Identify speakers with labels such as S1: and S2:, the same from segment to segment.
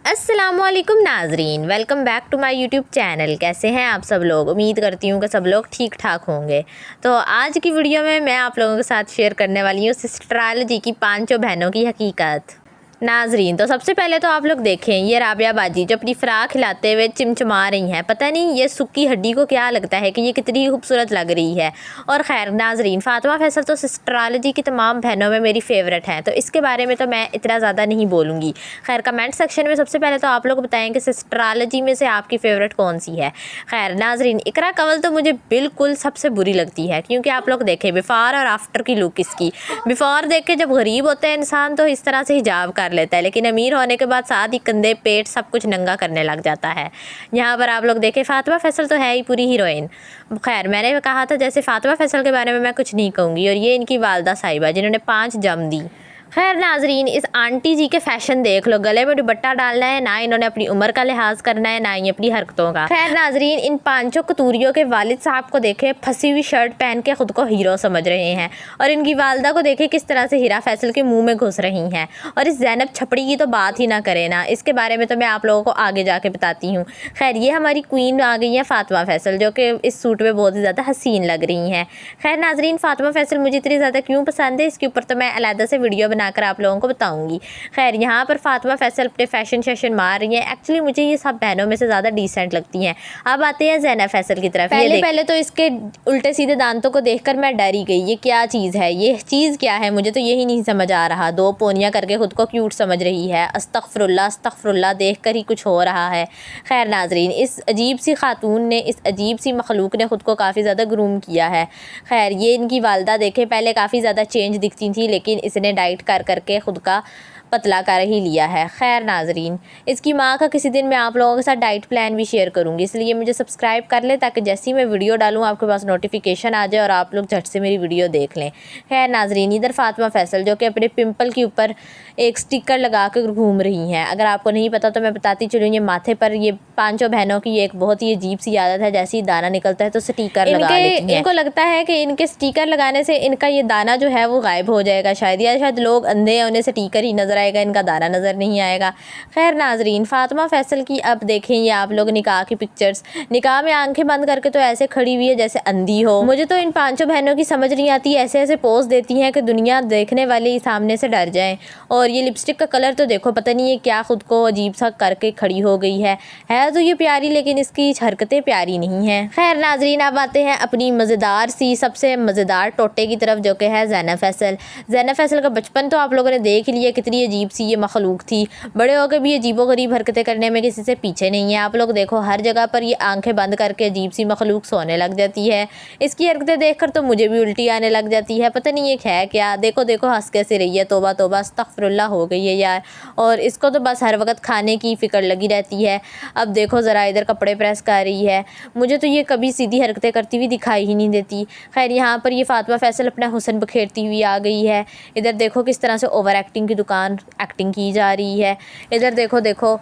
S1: अस्सलामुअलैकुम नाजरीन, welcome back to my YouTube channel. कैसे हैं आप सब लोग? उम्मीद करती हूँ कि सब लोग ठीक ठाक होंगे। तो आज की वीडियो में मैं आप लोगों के साथ शेयर करने वाली हूँ एस्ट्रोलॉजी की पांचों बहनों की हकीकत। नाजरीन, तो सबसे पहले तो आप लोग देखें, ये राबिया बाजी जो अपनी फ़्राक हिलाते हुए चिमचमा रही हैं। पता नहीं ये सुक्की हड्डी को क्या लगता है कि ये कितनी खूबसूरत लग रही है। और ख़ैर नाजरीन, फ़ातिमा फ़ैसल तो एस्ट्रोलॉजी की तमाम बहनों में मेरी फ़ेवरेट हैं, तो इसके बारे में तो मैं इतना ज़्यादा नहीं बोलूँगी। खैर कमेंट सेक्शन में सबसे पहले तो आप लोग बताएं कि एस्ट्रोलॉजी में से आपकी फ़ेवरेट कौन सी है। खैर नाजरीन, इकरा कंवल तो मुझे बिल्कुल सबसे बुरी लगती है, क्योंकि आप लोग देखें बिफ़ोर और आफ्टर की लुक इसकी। बिफ़ोर देख के जब गरीब होता है इंसान तो इस तरह से हिजाब कर लेता है, लेकिन अमीर होने के बाद साथ ही कंधे पेट सब कुछ नंगा करने लग जाता है। यहाँ पर आप लोग देखें, फ़ातिमा फ़ैसल तो है ही पूरी हीरोइन। खैर मैंने कहा था जैसे फ़ातिमा फ़ैसल के बारे में मैं कुछ नहीं कहूँगी, और ये इनकी वालदा साहिबा जिन्होंने 5 जम दी। खैर नाजरीन, इस आंटी जी के फैशन देख लो, गले में दुपट्टा डालना है ना, इन्होंने अपनी उम्र का लिहाज करना है ना ही अपनी हरकतों का। खैर नाजरीन, इन पांचों कतूरियों के वालिद साहब को देखे फंसी हुई शर्ट पहन के खुद को हीरो समझ रहे हैं, और इनकी वालदा को देखे किस तरह से हिरा फैसल के मुंह में घुस रही हैं। और इस ज़ैनब छपड़ी की तो बात ही ना करें ना, इसके बारे में तो मैं आप लोगों को आगे जाके बताती हूँ। खैर ये हमारी क्वीन आ गई है फ़ातिमा फ़ैसल, जो कि इस सूट में बहुत ही ज़्यादा हसीन लग रही हैं। खैर नाजरीन, फ़ातिमा फ़ैसल मुझे इतनी ज़्यादा क्यों पसंद है, इसके ऊपर तो मैं अलहदा से वीडियो बनाकर आप लोगों को बताऊंगी। खैर यहाँ पर फ़ातिमा फ़ैसल अपने फैशन सेशन मार रही है। एक्चुअली मुझे ये सब बहनों में से ज़्यादा डिसेंट लगती हैं। अब आते हैं ज़ैनब फ़ैसल की तरफ। पहले तो इसके उल्टे सीधे दांतों को देखकर मैं डर ही गई। ये क्या चीज़ है, ये चीज़ क्या है, मुझे तो यही नहीं समझ आ रहा। 2 पोनियाँ करके खुद को क्यूट समझ रही है। अस्तगफिरुल्लाह अस्तगफिरुल्लाह, देख कर ही कुछ हो रहा है। खैर नाजरीन, इस अजीब सी खातून ने, इस अजीब सी मखलूक ने खुद को काफ़ी ज़्यादा ग्रूम किया है। खैर ये इनकी वालदा देखे, पहले काफ़ी ज़्यादा चेंज दिखती थी, लेकिन इसने डाइट कर करके खुद का पतला कर ही लिया है। खैर नाजरीन, इसकी माँ का किसी दिन मैं आप लोगों के साथ डाइट प्लान भी शेयर करूँगी, इसलिए मुझे सब्सक्राइब कर लें ताकि जैसे ही मैं वीडियो डालूँ आपके पास नोटिफिकेशन आ जाए और आप लोग झट से मेरी वीडियो देख लें। खैर नाजरीन, इधर फ़ातिमा फ़ैसल जो कि अपने पिंपल के ऊपर एक स्टिकर लगा कर घूम रही हैं। अगर आपको नहीं पता तो मैं बताती चलूँ, ये माथे पर, ये पाँचों बहनों की एक बहुत ही अजीब सी आदत है, जैसे ही दाना निकलता है तो स्टिकर लगा लेती हैं। इनको लगता है कि इनके स्टिकर लगाने से इनका ये दाना जो है वो गायब हो जाएगा शायद, या शायद लोग अंधे हैं उन्हें स्टिकर ही नज़र आएगा, इनका दाना नज़र नहीं आएगा। खैर नाजरीन, फ़ातिमा फ़ैसल की अब देखें ये आप लोग निकाह की पिक्चर्स, निकाह में आंखें बंद करके तो ऐसे खड़ी हुई है जैसे अंधी हो। मुझे तो इन पांचों बहनों की समझ नहीं आती, ऐसे ऐसे पोज देती हैं कि दुनिया देखने वाले ही सामने से डर जाएं। और ये लिपस्टिक का कलर तो देखो, पता नहीं ये क्या खुद को अजीब सा करके खड़ी हो गई है तो ये प्यारी, लेकिन इसकी हरकतें प्यारी नहीं हैं। खैर नाजरीन, अब आते हैं अपनी मज़ेदार सी सबसे मज़ेदार टोटे की तरफ, जो कि है ज़ैनब फ़ैसल। ज़ैनब फ़ैसल का बचपन तो आप लोगों ने देख लिया, कितनी अजीब सी ये मखलूक थी। बड़े होकर भी अजीबोगरीब हरकतें करने में किसी से पीछे नहीं है। आप लोग देखो हर जगह पर ये आंखें बंद करके अजीब सी मखलूक सोने लग जाती है। इसकी हरकतें देखकर तो मुझे भी उल्टी आने लग जाती है, पता नहीं ये है क्या। देखो देखो हंस कैसे रही है, तोबा तोबा अस्तगफिरुल्लाह हो गई है यार। और इसको तो बस हर वक्त खाने की फ़िक्र लगी रहती है। अब देखो ज़रा इधर कपड़े प्रेस कर रही है, मुझे तो ये कभी सीधी हरकतें करती हुई दिखाई ही नहीं देती। खैर यहाँ पर ये फ़ातिमा फ़ैसल अपना हुस्न बखेरती हुई आ गई है। इधर देखो किस तरह से ओवर एक्टिंग की दुकान एक्टिंग की जा रही है। इधर देखो देखो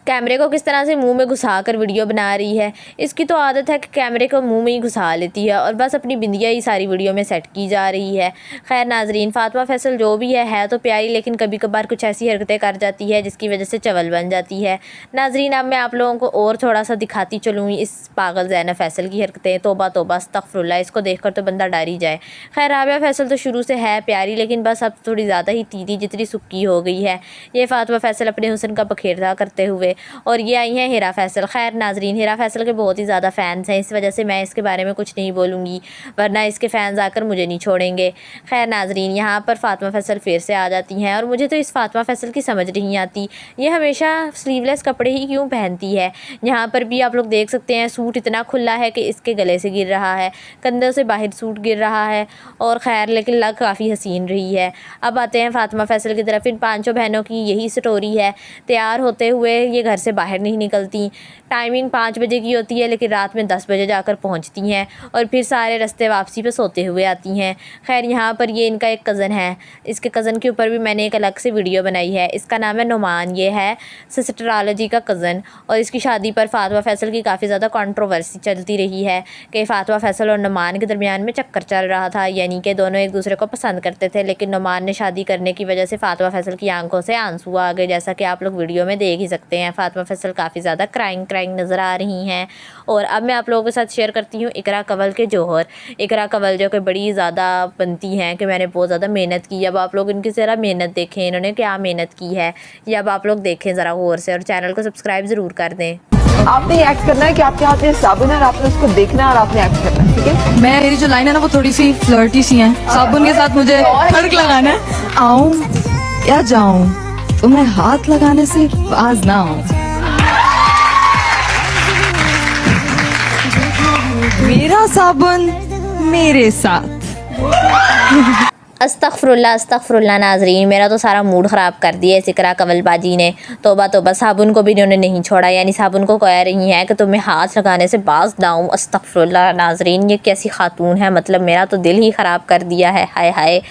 S1: कैमरे को किस तरह से मुंह में घुसा कर वीडियो बना रही है। इसकी तो आदत है कि कैमरे को मुंह में ही घुसा लेती है और बस अपनी बिंदिया ही सारी वीडियो में सेट की जा रही है। खैर नाजरीन, फ़ातिमा फ़ैसल जो भी है तो प्यारी, लेकिन कभी कभार कुछ ऐसी हरकतें कर जाती है जिसकी वजह से चवल बन जाती है। नाजरीन, अब मैं आप लोगों को और थोड़ा सा दिखाती चलूँ इस पागल ज़ैनब फ़ैसल की हरकतें। तोबा तोबा अस्तगफिरुल्लाह, इसको देखकर तो बंदा डर ही जाए। खैर राबिया फ़ैसल तो शुरू से है प्यारी, लेकिन बस अब थोड़ी ज़्यादा ही तीती जितनी सुक्की हो गई है ये फ़ातिमा फ़ैसल अपने हुस्न का बखेरता करते हुए। और ये आई हैं हिरा फैसल। खैर नाजरीन, हिरा फैसल के बहुत ही ज़्यादा फ़ैन्स हैं, इस वजह से मैं इसके बारे में कुछ नहीं बोलूँगी, वरना इसके फ़ैन्स आकर मुझे नहीं छोड़ेंगे। खैर नाजरीन, यहाँ पर फ़ातिमा फ़ैसल फिर से आ जाती हैं, और मुझे तो इस फ़ातिमा फ़ैसल की समझ नहीं आती, ये हमेशा स्लीवलेस कपड़े ही क्यों पहनती है। यहाँ पर भी आप लोग देख सकते हैं सूट इतना खुला है कि इसके गले से गिर रहा है, कंधों से बाहर सूट गिर रहा है। और खैर लेकिन लग काफ़ी हसीन रही है। अब आते हैं फ़ातिमा फ़ैसल की तरफ। इन पाँचों बहनों की यही स्टोरी है, तैयार होते हुए ये घर से बाहर नहीं निकलती। टाइमिंग 5 बजे की होती है, लेकिन रात में 10 बजे जाकर पहुंचती हैं, और फिर सारे रास्ते वापसी पे सोते हुए आती हैं। खैर यहाँ पर ये इनका एक कज़न है, इसके कज़न के ऊपर भी मैंने एक अलग से वीडियो बनाई है। इसका नाम है नुमान, ये है एस्ट्रोलॉजी का कज़न। और इसकी शादी पर फ़ातिमा फ़ैसल की काफ़ी ज़्यादा कंट्रोवर्सी चलती रही है कि फ़ातिमा फ़ैसल और नुमान के दरमियान में चक्कर चल रहा था, यानी कि दोनों एक दूसरे को पसंद करते थे, लेकिन नुमान ने शादी करने की वजह से फ़ातिमा फ़ैसल की आंखों से आंसू आ गए, जैसा कि आप लोग वीडियो में देख ही सकते हैं। फातिमा फैसल काफ़ी ज़्यादा क्राइंग नज़र आ रही हैं। और अब मैं आप लोगों के साथ शेयर करती हूँ इकरा कंवल के जौहर। इकरा कंवल जो कि बड़ी ज़्यादा बनती हैं कि मैंने बहुत ज़्यादा मेहनत की। अब आप लोग इनकी ज़रा मेहनत देखें, इन्होंने क्या मेहनत की है ये अब आप लोग देखें ज़रा गौर से, और चैनल को सब्सक्राइब ज़रूर कर दें।
S2: आपने एक्ट करना है कि आपके हाथ में साबुन है और आपने उसको देखना है और आपने एक्ट करना है, ठीक है?
S3: मेरी जो लाइन है ना वो थोड़ी सी फ्लर्टी सी है। साबुन के साथ मुझे फर्क लगाना है। आऊं या जाऊं, तुम्हें हाथ लगाने से बाज ना आऊं। मेरा साबुन मेरे साथ।
S1: अस्तगफुरुल्लाह नाज़रीन, मेरा तो सारा मूड ख़राब कर दिया इस इकरा कंवल बाजी ने। तौबा साबुन को भी इन्होंने नहीं छोड़ा, यानी साबुन को कह रही हैं कि तुम्हें हाथ लगाने से बाज दाऊँ। अस्तगफुरुल्लाह नाज़रीन, ये कैसी खातून है, मतलब मेरा तो दिल ही ख़राब कर दिया है। हाय हाय,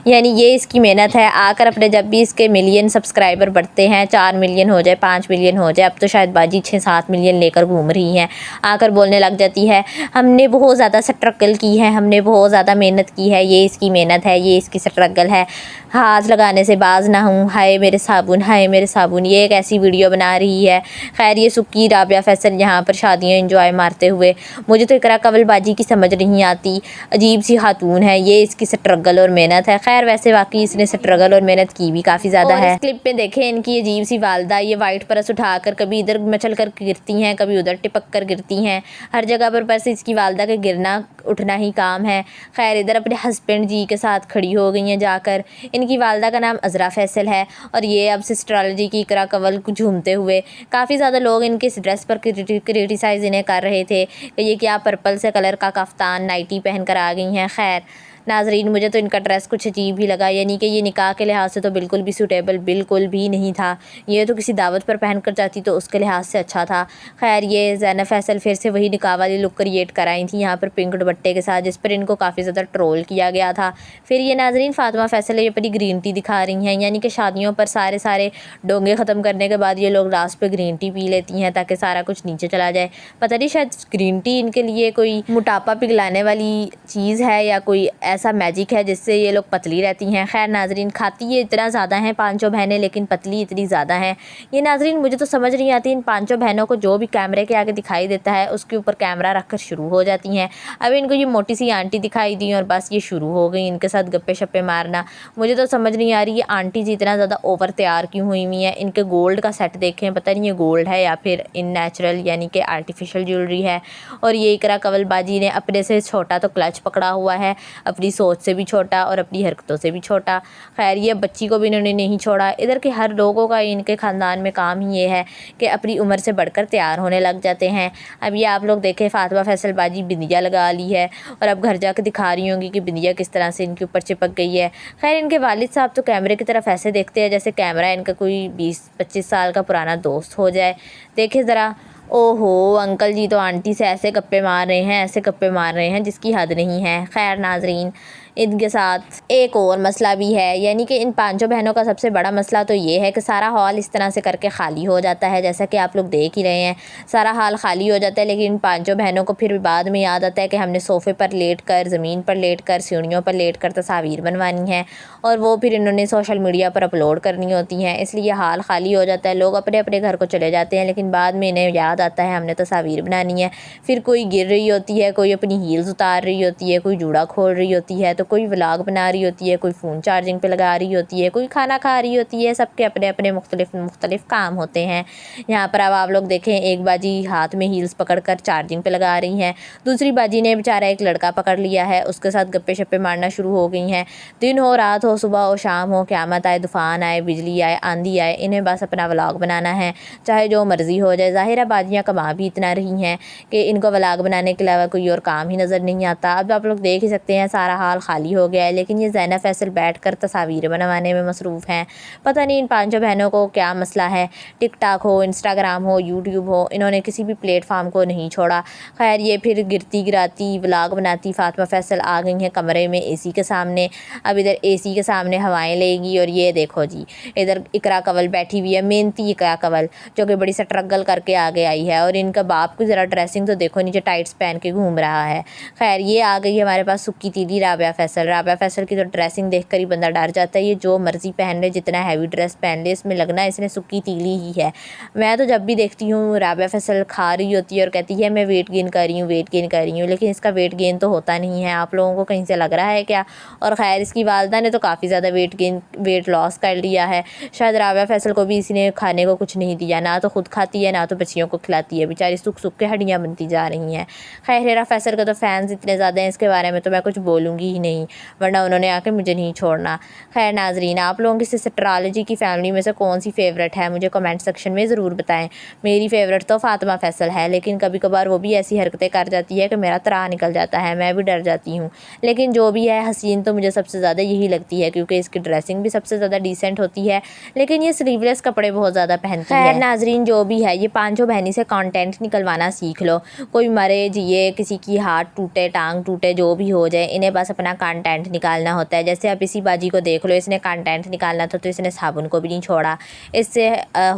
S1: यानी ये इसकी मेहनत है। आकर अपने जब भी इसके मिलियन सब्सक्राइबर बढ़ते हैं, 4 मिलियन हो जाए, 5 मिलियन हो जाए, अब तो शायद बाजी 6-7 मिलियन लेकर घूम रही हैं, आकर बोलने लग जाती है हमने बहुत ज़्यादा स्ट्रगल की है, हमने बहुत ज़्यादा मेहनत की है, ये इसकी मेहनत है, ये इसकी स्ट्रगल है, हाथ लगाने से बाज ना हूँ, हाय मेरे साबुन, हाय मेरे साबुन। ये एक ऐसी वीडियो बना रही है। खैर ये सुक्की राबिया फैसल यहाँ पर शादियाँ एंजॉय मारते हुए, मुझे तो इकरा कंवल बाजी की समझ नहीं आती, अजीब सी खातून है, ये इसकी स्ट्रगल और मेहनत है। खैर वैसे वाकई इसने स्ट्रगल और मेहनत की भी काफ़ी ज़्यादा है। इस क्लिप में देखें इनकी अजीब सी वालदा, ये वाइट परस उठाकर कभी इधर मचल कर गिरती हैं, कभी उधर टिपक कर गिरती हैं, हर जगह पर बस इसकी वालदा के गिरना उठना ही काम है। खैर इधर अपने हस्बैंड जी के साथ खड़ी हो गई हैं जाकर। इनकी वालदा का नाम अज़रा फैसल है और ये अब सिस्टरॉलजी की इकरा कंवल को झूमते हुए काफ़ी ज़्यादा लोग इनके इस ड्रेस पर क्रिटिसाइज़ इन्हें कर रहे थे कि ये क्या पर्पल से कलर का कफ्तान नाइटी पहन कर आ गई हैं। खैर नाजरीन, मुझे तो इनका ड्रेस कुछ अजीब ही लगा, यानी कि ये निकाह के लिहाज से तो बिल्कुल भी सूटेबल बिल्कुल भी नहीं था। ये तो किसी दावत पर पहन कर जाती तो उसके लिहाज से अच्छा था। खैर ये ज़ैनब फैसल फिर से वही निकाह वाली लुक क्रिएट कराई थी यहाँ पर पिंक दुपट्टे के साथ, जिस पर इनको काफ़ी ज़्यादा ट्रोल किया गया था। फिर ये नाजरीन फातिमा फैसल ये अपनी ग्रीन टी दिखा रही हैं, यानी कि शादियों पर सारे डोंगे ख़त्म करने के बाद ये लोग लास्ट पर ग्रीन टी पी लेती हैं ताकि सारा कुछ नीचे चला जाए। पता नहीं शायद ग्रीन टी इनके लिए कोई मोटापा पिघलाने वाली चीज़ है या कोई ऐसा मैजिक है जिससे ये लोग पतली रहती हैं। खैर नाजरीन, खाती ये इतना ज़्यादा हैं पांचों बहनें, लेकिन पतली इतनी ज़्यादा हैं। ये नाजरीन मुझे तो समझ नहीं आती, इन पांचों बहनों को जो भी कैमरे के आगे दिखाई देता है उसके ऊपर कैमरा रखकर शुरू हो जाती हैं। अब इनको ये मोटी सी आंटी दिखाई दी और बस ये शुरू हो गई इनके साथ गप्पे शप्पे मारना। मुझे तो समझ नहीं आ रही ये आंटी जी इतना ज़्यादा ओवर तैयार क्यों हुई हुई हैं। इनके गोल्ड का सेट देखें, पता नहीं ये गोल्ड है या फिर इन नेचुरल यानी कि आर्टिफिशियल ज्वेलरी है। और ये इकरा कंवल बाजी ने अपने से छोटा तो क्लच पकड़ा हुआ है, अपनी सोच से भी छोटा और अपनी हरकतों से भी छोटा। खैर ये बच्ची को भी इन्होंने नहीं छोड़ा। इधर के हर लोगों का इनके ख़ानदान में काम ही ये है कि अपनी उम्र से बढ़कर तैयार होने लग जाते हैं। अब ये आप लोग देखें फातिमा फैसल बाजी बिंदिया लगा ली है और अब घर जाकर दिखा रही होंगी कि बिंदिया किस तरह से इनके ऊपर चिपक गई है। खैर इनके वालिद साहब तो कैमरे की तरफ ऐसे देखते हैं जैसे कैमरा इनका कोई 20-25 साल का पुराना दोस्त हो जाए। देखें ज़रा, ओहो अंकल जी तो आंटी से ऐसे गप्पे मार रहे हैं, ऐसे गप्पे मार रहे हैं जिसकी हद नहीं है। खैर नाजरीन, इनके साथ एक और मसला भी है, यानी कि इन पांचों बहनों का सबसे बड़ा मसला तो ये है कि सारा हॉल इस तरह से करके ख़ाली हो जाता है, जैसा कि आप लोग देख ही रहे हैं। सारा हॉल ख़ाली हो जाता है, लेकिन इन पांचों बहनों को फिर बाद में याद आता है कि हमने सोफ़े पर लेट कर, ज़मीन पर लेट कर, सीढ़ियों पर लेट कर तस्वीर बनवानी है और वो फिर इन्होंने सोशल मीडिया पर अपलोड करनी होती हैं। इसलिए हॉल ख़ाली हो जाता है, लोग अपने अपने घर को चले जाते हैं, लेकिन बाद में इन्हें याद आता है हमने तस्वीर बनानी है। फिर कोई गिर रही होती है, कोई अपनी हील्स उतार रही होती है, कोई जूड़ा खोल रही होती है, तो कोई व्लॉग बना रही होती है, कोई फ़ोन चार्जिंग पे लगा रही होती है, कोई खाना खा रही होती है। सबके अपने अपने मुख्तलिफ काम होते हैं। यहाँ पर अब आप लोग देखें, एक बाजी हाथ में हील्स पकड़कर चार्जिंग पे लगा रही हैं, दूसरी बाजी ने बेचारा एक लड़का पकड़ लिया है, उसके साथ गप्पे शप्पे मारना शुरू हो गई हैं। दिन हो रात हो, सुबह हो शाम हो, क़यामत आए, तूफ़ान आए, बिजली आए, आंधी आए, इन्हें बस अपना व्लॉग बनाना है, चाहे जो मर्ज़ी हो जाए। ज़ाहिर बाजियाँ कमा भी इतना रही हैं कि इनको व्लॉग बनाने के अलावा कोई और काम ही नज़र नहीं आता। अब आप लोग देख ही सकते हैं सारा हाल खाली हो गया है, लेकिन ये ज़ैनब फैसल बैठकर तस्वीर बनवाने में मसरूफ़ हैं। पता नहीं इन पांचों बहनों को क्या मसला है। टिकटॉक हो, इंस्टाग्राम हो, यूट्यूब हो, इन्होंने किसी भी प्लेटफार्म को नहीं छोड़ा। खैर ये फिर गिरती गिराती व्लॉग बनाती फातिमा फैसल आ गई हैं कमरे में एसी के सामने। अब इधर एसी के सामने हवाएं लेगी और ये देखो जी, इधर इकरा कंवल बैठी हुई है, मेहनती इकरा कंवल, जो कि बड़ी स्ट्रगल करके आगे आई है। और इनका बाप को ज़रा ड्रेसिंग तो देखो, नीचे टाइट्स पहन के घूम रहा है। खैर ये आ गई हमारे पास सुक्की तीली राबिया राबिया फ़ैसल की तो ड्रेसिंग देखकर ही बंदा डर जाता है। ये जो मर्ज़ी पहन ले, जितना हैवी ड्रेस पहन ले, इसमें लगना इसने सुक्की तीली ही है। मैं तो जब भी देखती हूँ राबिया फ़ैसल खा रही होती है और कहती है मैं वेट गेन कर रही हूँ, वेट गेन कर रही हूँ, लेकिन इसका वेट गेन तो होता नहीं है। आप लोगों को कहीं से लग रहा है क्या? और खैर इसकी वालदा ने तो काफ़ी ज़्यादा वेट लॉस कर लिया है। शायद राबिया फ़ैसल को भी इसने खाने को कुछ नहीं दिया, ना तो खुद खाती है ना तो बच्चियों को खिलाती है। बेचारी सूख सूख के हड्डियाँ बनती जा रही हैं। खैर हेरा फ़ैसल के तो फैंस इतने ज़्यादा हैं, इसके बारे में तो मैं कुछ बोलूँगी ही नहीं, वरना उन्होंने आके मुझे नहीं छोड़ना। खैर नाज़रीन, आप लोगों की सिस्टरॉलजी की फैमिली में से कौन सी फेवरेट है मुझे कमेंट सेक्शन में ज़रूर बताएं। मेरी फेवरेट तो फ़ातिमा फ़ैसल है, लेकिन कभी कभार वो भी ऐसी हरकतें कर जाती है कि मेरा त्राह निकल जाता है, मैं भी डर जाती हूँ। लेकिन जो भी है, हसीन तो मुझे सबसे ज़्यादा यही लगती है, क्योंकि इसकी ड्रेसिंग भी सबसे ज़्यादा डिसेंट होती है, लेकिन ये स्लीवलेस कपड़े बहुत ज़्यादा पहनती है। नाज़रीन, जो भी है, ये पांचों बहनी से कंटेंट निकलवाना सीख लो। कोई मरे जिए, किसी की हाथ टूटे, टांग टूटे, जो भी हो जाए, इन्हें बस अपना कंटेंट निकालना होता है। जैसे अब इसी बाजी को देख लो, इसने कंटेंट निकालना था तो इसने साबुन को भी नहीं छोड़ा। इससे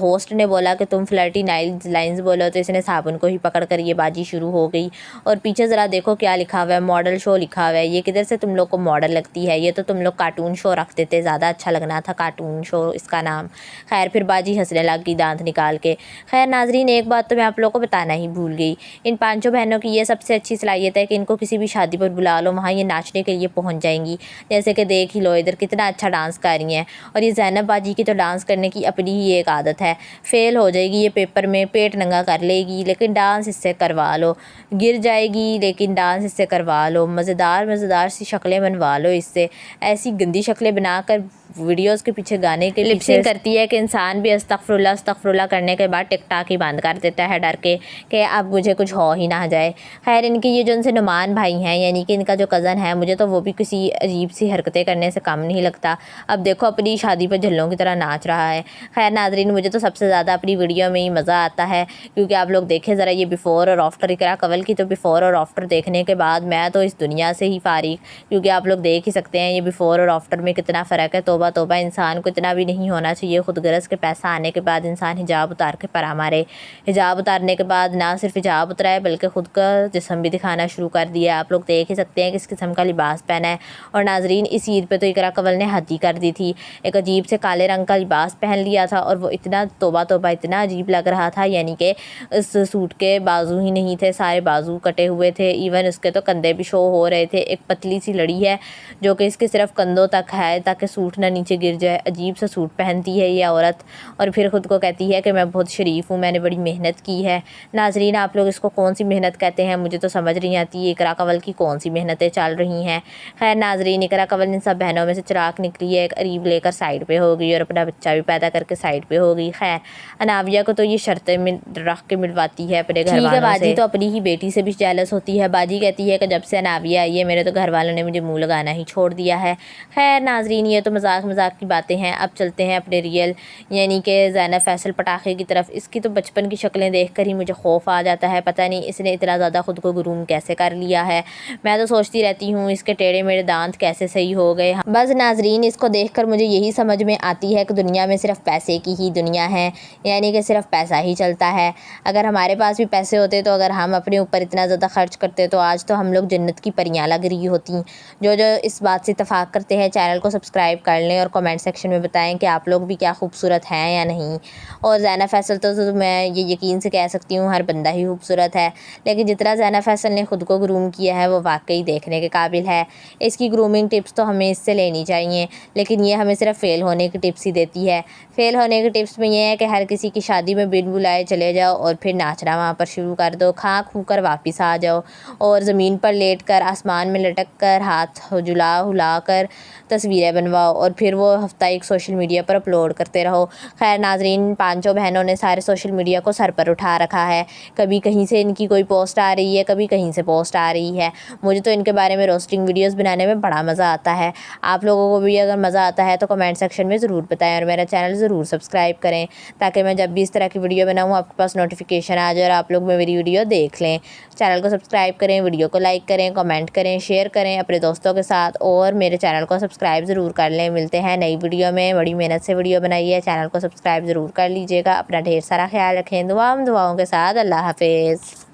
S1: होस्ट ने बोला कि तुम फ्लर्टी लाइन्स बोलो, तो इसने साबुन को ही पकड़ कर ये बाजी शुरू हो गई। और पीछे ज़रा देखो क्या लिखा हुआ है, मॉडल शो लिखा हुआ है। ये किधर से तुम लोग को मॉडल लगती है? ये तो तुम लोग कार्टून शो रखते थे, ज़्यादा अच्छा लगना था कार्टून शो इसका नाम। खैर फिर बाजी हंसने लग गई दांत निकाल के। खैर नाजरीन, एक बात तो मैं आप लोगों को बताना ही भूल गई, इन पांचों बहनों की ये सबसे अच्छी सलाहियत है कि इनको किसी भी शादी पर बुला लो, वहाँ ये नाचने के लिए पहुँच जाएंगी। जैसे कि देख ही लो इधर कितना अच्छा डांस कर रही हैं। और ये ज़ैनब बाजी की तो डांस करने की अपनी ही एक आदत है। फेल हो जाएगी ये पेपर में, पेट नंगा कर लेगी, लेकिन डांस इससे करवा लो। गिर जाएगी लेकिन डांस इससे करवा लो। मज़ेदार सी शक्लें बनवा लो इससे। ऐसी गंदी शक्लें बनाकर वीडियोस के पीछे गाने के लिपसिंग करती है कि इंसान भी अस्तगफुरुल्लाह करने के बाद टिकटॉक ही बंद कर देता है डर के कि अब मुझे कुछ हो ही ना जाए। खैर इनके ये जो इनसे नुमान भाई हैं, यानी कि इनका जो कज़न है, मुझे तो वो भी किसी अजीब सी हरकतें करने से कम नहीं लगता। अब देखो अपनी शादी पर झल्लों की तरह नाच रहा है। खैर नाजरीन, मुझे तो सबसे ज़्यादा अपनी वीडियो में ही मज़ा आता है, क्योंकि आप लोग देखें ज़रा ये बिफ़ोर और आफ्टर इकरा कंवल की, तो बिफ़ोर और आफ्टर देखने के बाद मैं तो इस दुनिया से ही फारिग, क्योंकि आप लोग देख ही सकते हैं ये बिफ़ोर और आफ्टर में कितना फ़र्क है। तोबा इंसान को इतना भी नहीं होना चाहिए। खुद गरज के पैसा आने के बाद इंसान हिजाब उतार के परा मारे। हिजाब उतारने के बाद ना सिर्फ हिजाब उतरा है बल्कि ख़ुद का जिस्म भी दिखाना शुरू कर दिया। आप लोग देख ही सकते हैं किस किस्म का लिबास पहना है। और नाजरीन, इस ईद पे तो इकरा कंवल ने हद ही कर दी थी। एक अजीब से काले रंग का लिबास पहन लिया था और वो इतना तोबा इतना अजीब लग रहा था, यानी कि इस सूट के बाजू ही नहीं थे, सारे बाजू कटे हुए थे। इवन उसके तो कंधे भी शो हो रहे थे। एक पतली सी लड़ी है जो कि इसके सिर्फ कंधों तक है ताकि सूट ना नीचे गिर जाए। अजीब सा सूट पहनती है ये औरत और फिर ख़ुद को कहती है कि मैं बहुत शरीफ हूँ, मैंने बड़ी मेहनत की है। नाजरीन, आप लोग इसको कौन सी मेहनत कहते हैं मुझे तो समझ नहीं आती। इकरा कंवल की कौन सी मेहनतें चल रही हैं। खैर नाजरीन, इकरा कंवल इन सब बहनों में से चिराग निकली है, एक अरीब लेकर साइड पे हो गई और अपना बच्चा भी पैदा करके साइड पे हो गई। खैर अनाविया को तो ये शर्तें रख के मिलवाती है अपने घर वालों से। बाजी तो अपनी ही बेटी से भी जेलस होती है। बाजी कहती है कि जब से अनाविया आई है मेरे तो घर वालों ने मुझे मुँह लगाना ही छोड़ दिया है। खैर नाजरीन, ये तो मजाक की बातें हैं। अब चलते हैं अपने रियल यानी कि ज़ैनब फ़ैसल पटाखे की तरफ। इसकी तो बचपन की शक्लें देखकर ही मुझे खौफ आ जाता है। पता नहीं इसने इतना ज़्यादा ख़ुद को ग्रूम कैसे कर लिया है। मैं तो सोचती रहती हूँ इसके टेढ़े मेढ़े दांत कैसे सही हो गए। बस नाजरीन, इसको देखकर मुझे यही समझ में आती है कि दुनिया में सिर्फ पैसे की ही दुनिया है, यानी कि सिर्फ पैसा ही चलता है। अगर हमारे पास भी पैसे होते तो अगर हम अपने ऊपर इतना ज़्यादा खर्च करते तो आज तो हम लोग जन्नत की परियां लग रही होती। जो इस बात से इत्तेफाक करते हैं चैनल को सब्सक्राइब कर लें और कमेंट सेक्शन में बताएं कि आप लोग भी क्या खूबसूरत हैं या नहीं। और ज़ैनब फ़ैसल तो मैं ये यकीन से कह सकती हूँ हर बंदा ही खूबसूरत है, लेकिन जितना ज़ैनब फ़ैसल ने ख़ुद को ग्रूम किया है वो वाकई देखने के काबिल है। इसकी ग्रूमिंग टिप्स तो हमें इससे लेनी चाहिए, लेकिन ये हमें सिर्फ फ़ेल होने की टिप्स ही देती है। फ़ेल होने की टिप्स में ये है कि हर किसी की शादी में बिन बुलाए चले जाओ और फिर नाचना वहाँ पर शुरू कर दो, खा खू कर वापस आ जाओ और ज़मीन पर लेट कर आसमान में लटक कर हाथ हुला कर तस्वीरें बनवाओ और फिर वो हफ्ता एक सोशल मीडिया पर अपलोड करते रहो। खैर नाजरीन, पांचों बहनों ने सारे सोशल मीडिया को सर पर उठा रखा है। कभी कहीं से इनकी कोई पोस्ट आ रही है, कभी कहीं से पोस्ट आ रही है। मुझे तो इनके बारे में रोस्टिंग वीडियोस बनाने में बड़ा मज़ा आता है। आप लोगों को भी अगर मज़ा आता है तो कमेंट सेक्शन में ज़रूर बताएं और मेरा चैनल ज़रूर सब्सक्राइब करें ताकि मैं जब भी इस तरह की वीडियो बनाऊँ आपके पास नोटिफिकेशन आ जाए और आप लोग मेरी वीडियो देख लें। चैनल को सब्सक्राइब करें, वीडियो को लाइक करें, कमेंट करें, शेयर करें अपने दोस्तों के साथ और मेरे चैनल को सब्सक्राइब ज़रूर कर लें। मिलते हैं नई वीडियो में। बड़ी मेहनत से वीडियो बनाई है, चैनल को सब्सक्राइब ज़रूर कर लीजिएगा। अपना ढेर सारा ख्याल रखें। दुआओं के साथ। अल्लाह हाफिज़।